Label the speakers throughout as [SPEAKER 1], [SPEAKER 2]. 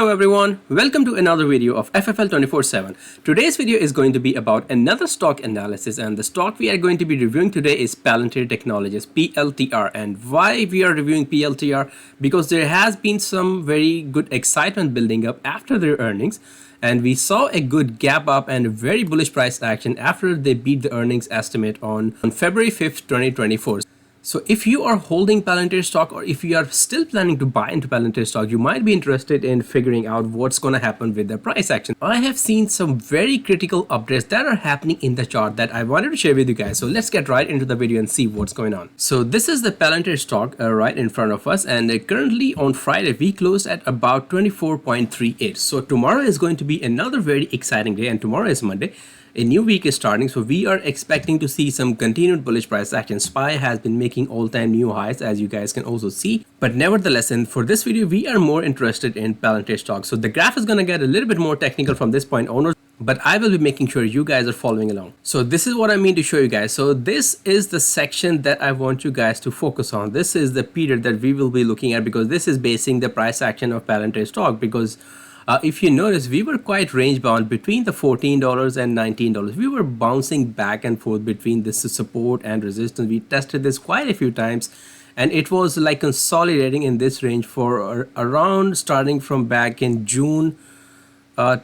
[SPEAKER 1] Hello everyone, welcome to another video of FFL 24/7. Today's video is going to be about another stock analysis, and the stock we are going to be reviewing today is Palantir Technologies, PLTR. And why we are reviewing PLTR? Because there has been some very good excitement building up after their earnings, and we saw a good gap up and a very bullish price action after they beat the earnings estimate on February 5th, 2024. So if you are holding Palantir stock, or if you are still planning to buy into Palantir stock, you might be interested in figuring out what's going to happen with the price action. I have seen some very critical updates that are happening in the chart that I wanted to share with you guys. So let's get right into the video and see what's going on. So this is the Palantir stock right in front of us, and currently on Friday we closed at about 24.38. So tomorrow is going to be another very exciting day, and tomorrow is Monday. A new week is starting, so we are expecting to see some continued bullish price action. SPY has been making all-time new highs, as you guys can also see. But nevertheless, and for this video, we are more interested in Palantir stock. So the graph is going to get a little bit more technical from this point onwards, but I will be making sure you guys are following along. So this is what I mean to show you guys. So this is the section that I want you guys to focus on. This is the period that we will be looking at, because this is basing the price action of Palantir stock. Because if you notice, we were quite range bound between the $14 and $19. We were bouncing back and forth between this support and resistance. We tested this quite a few times, and it was like consolidating in this range for around starting from back in June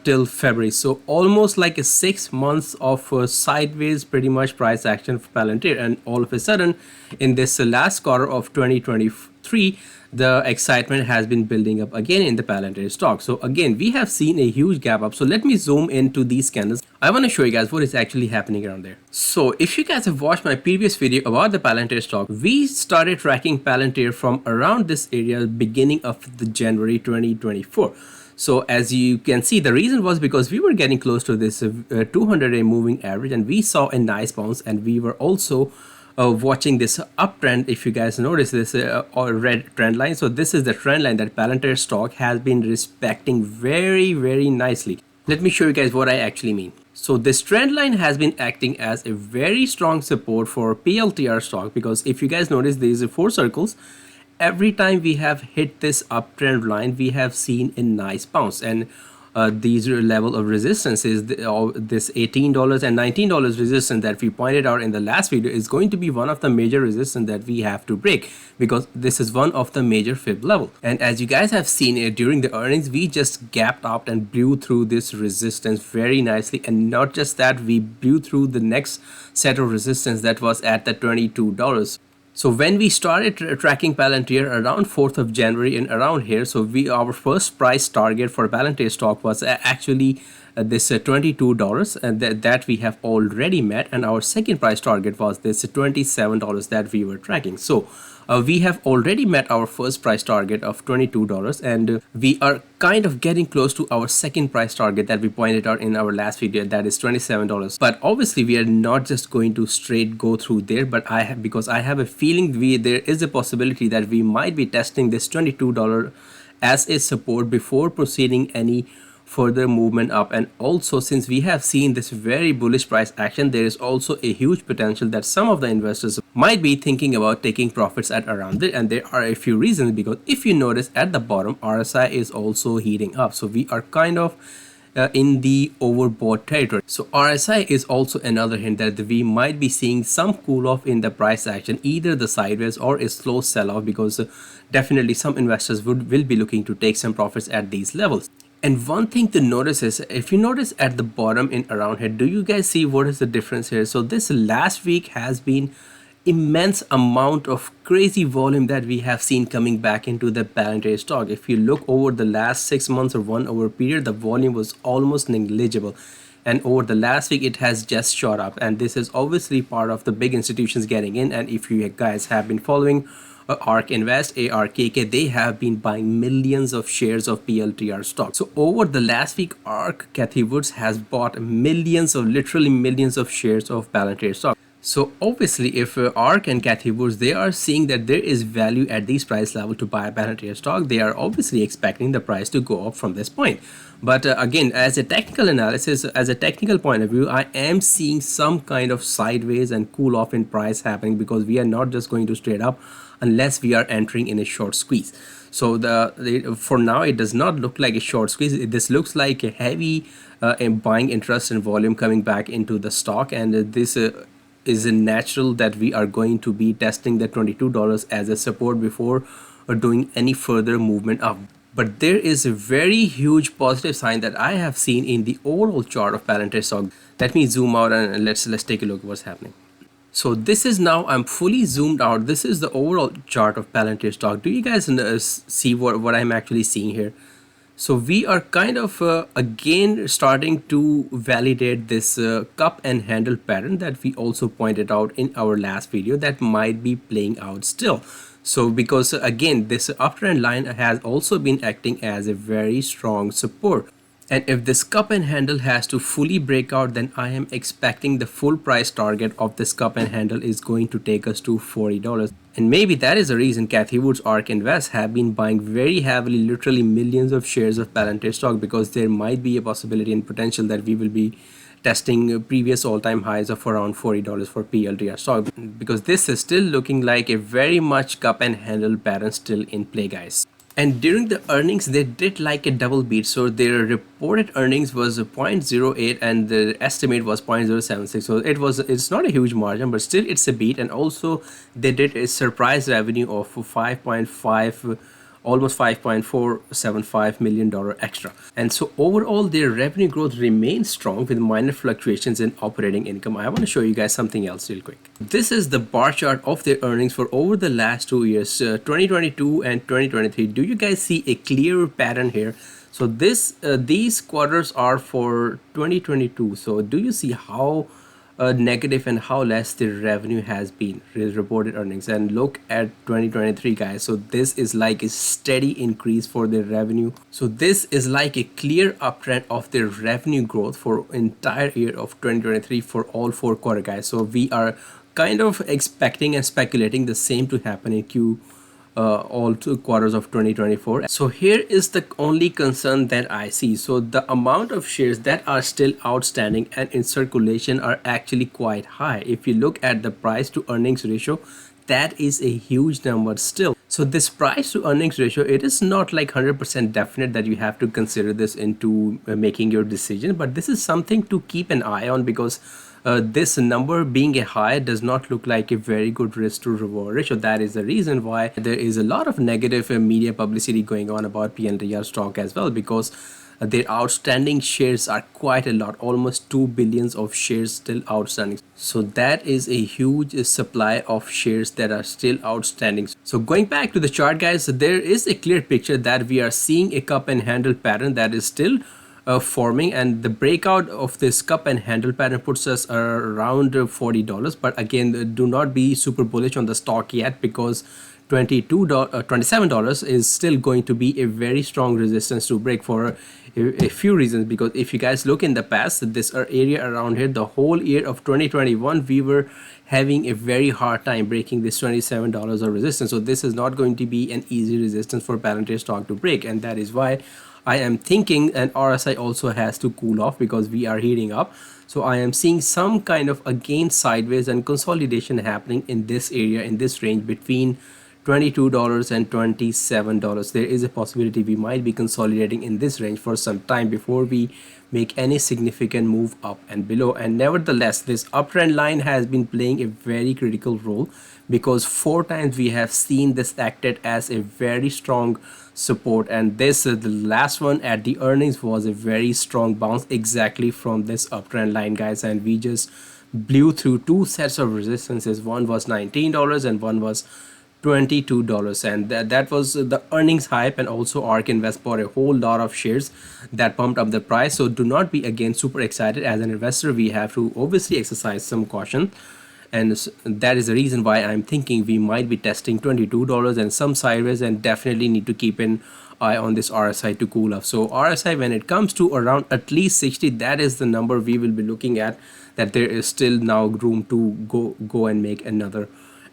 [SPEAKER 1] till February. So almost like a 6 months of sideways pretty much price action for Palantir, and all of a sudden in this last quarter of 2023 the excitement has been building up again in the Palantir stock. So again, we have seen a huge gap up. So let me zoom into these candles. I want to show you guys what is actually happening around there. So if you guys have watched my previous video about the Palantir stock, we started tracking Palantir from around this area beginning of the January 2024. So as you can see, the reason was because we were getting close to this 200-day moving average, and we saw a nice bounce, and we were also watching this uptrend. If you guys notice this red trend line, so this is the trend line that Palantir stock has been respecting very nicely. Let me show you guys what I actually mean. So this trend line has been acting as a very strong support for PLTR stock, because if you guys notice, these are 4 circles. Every time we have hit this uptrend line, we have seen a nice bounce, and these level of resistance is this $18 and $19 resistance that we pointed out in the last video is going to be one of the major resistance that we have to break, because this is one of the major fib level. And as you guys have seen it during the earnings, we just gapped out and blew through this resistance very nicely. And not just that, we blew through the next set of resistance that was at the $22. So when we started tracking Palantir around 4th of January and around here, so our first price target for Palantir stock was actually this $22, and that we have already met, and our second price target was this $27 that we were tracking. So we have already met our first price target of $22, and we are kind of getting close to our second price target that we pointed out in our last video, that is $27. But obviously we are not just going to straight go through there, but because I have a feeling there is a possibility that we might be testing this $22 as a support before proceeding any further movement up. And also, since we have seen this very bullish price action, there is also a huge potential that some of the investors might be thinking about taking profits at around it. And there are a few reasons, because if you notice at the bottom, RSI is also heating up, so we are kind of in the overbought territory. So RSI is also another hint that we might be seeing some cool off in the price action, either the sideways or a slow sell off, because definitely some investors will be looking to take some profits at these levels. And one thing to notice is, if you notice at the bottom in around here, do you guys see what is the difference here? So this last week has been immense amount of crazy volume that we have seen coming back into the Palantir stock. If you look over the last 6 months or 1 hour period, the volume was almost negligible, and over the last week it has just shot up. And this is obviously part of the big institutions getting in. And if you guys have been following ARK Invest, ARKK, they have been buying millions of shares of PLTR stock. So over the last week, ARKK Cathy has bought literally millions of shares of Palantir stock. So obviously, if ARK and Cathy they are seeing that there is value at these price level to buy Palantir stock, they are obviously expecting the price to go up from this point. But again, as a technical analysis, as a technical point of view, I am seeing some kind of sideways and cool off in price happening, because we are not just going to straight up unless we are entering in a short squeeze. So for now it does not look like a short squeeze. This looks like a heavy buying interest and volume coming back into the stock, and this is natural that we are going to be testing the $22 as a support before doing any further movement up. But there is a very huge positive sign that I have seen in the overall chart of Palantir stock. Let me zoom out and let's take a look at what's happening. So this is now, I'm fully zoomed out. This is the overall chart of Palantir stock. Do you guys see what I'm actually seeing here? So we are kind of again starting to validate this cup and handle pattern that we also pointed out in our last video that might be playing out still. So because again, this uptrend line has also been acting as a very strong support. And if this cup and handle has to fully break out, then I am expecting the full price target of this cup and handle is going to take us to $40. And maybe that is the reason Cathy Wood's ARK Invest have been buying very heavily, literally millions of shares of Palantir stock, because there might be a possibility and potential that we will be testing previous all-time highs of around $40 for PLTR stock, because this is still looking like a very much cup and handle pattern still in play, guys. And during the earnings, they did like a double beat. So their reported earnings was 0.08 and the estimate was 0.076. So it's not a huge margin, but still it's a beat. And also they did a surprise revenue of 5.5, almost $5.475 million extra. And so overall their revenue growth remains strong with minor fluctuations in operating income. I want to show you guys something else real quick. This is the bar chart of their earnings for over the last 2 years, 2022 and 2023. Do you guys see a clear pattern here? So these quarters are for 2022. So do you see how negative and how less the revenue has been reported earnings? And look at 2023, guys. So this is like a steady increase for their revenue. So this is like a clear uptrend of their revenue growth for entire year of 2023 for all 4 quarters, guys. So we are kind of expecting and speculating the same to happen in all 2 quarters of 2024. So here is the only concern that I see. So the amount of shares that are still outstanding and in circulation are actually quite high. If you look at the price to earnings ratio, that is a huge number still. So this price to earnings ratio, it is not like 100% definite that you have to consider this into making your decision, but this is something to keep an eye on, because this number being a high does not look like a very good risk to reward ratio. That is the reason why there is a lot of negative media publicity going on about PLTR stock as well, because their outstanding shares are quite a lot, almost 2 billions of shares still outstanding. So that is a huge supply of shares that are still outstanding. So going back to the chart, guys, there is a clear picture that we are seeing a cup and handle pattern that is still forming, and the breakout of this cup and handle pattern puts us around $40. But again, do not be super bullish on the stock yet, because $27 is still going to be a very strong resistance to break for a few reasons. Because if you guys look in the past, this area around here, the whole year of 2021, we were having a very hard time breaking this $27 of resistance. So this is not going to be an easy resistance for Palantir stock to break, and that is why I am thinking an RSI also has to cool off, because we are heating up. So I am seeing some kind of again sideways and consolidation happening in this area, in this range between $22 and $27. There is a possibility we might be consolidating in this range for some time before we make any significant move up and below. And nevertheless, this uptrend line has been playing a very critical role, because 4 times we have seen this acted as a very strong support, and this the last one at the earnings was a very strong bounce exactly from this uptrend line, guys, and we just blew through 2 sets of resistances. One was $19 and one was $22, and that was the earnings hype. And also ARK Invest bought a whole lot of shares that pumped up the price. So do not be again super excited. As an investor, we have to obviously exercise some caution, and that is the reason why I'm thinking we might be testing $22 and some sideways, and definitely need to keep an eye on this RSI to cool off. So RSI, when it comes to around at least 60, that is the number we will be looking at, that there is still now room to go and make another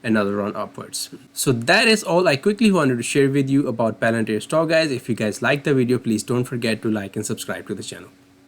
[SPEAKER 1] run upwards. So that is all I quickly wanted to share with you about Palantir stock, guys. If you guys like the video, please don't forget to like and subscribe to the channel.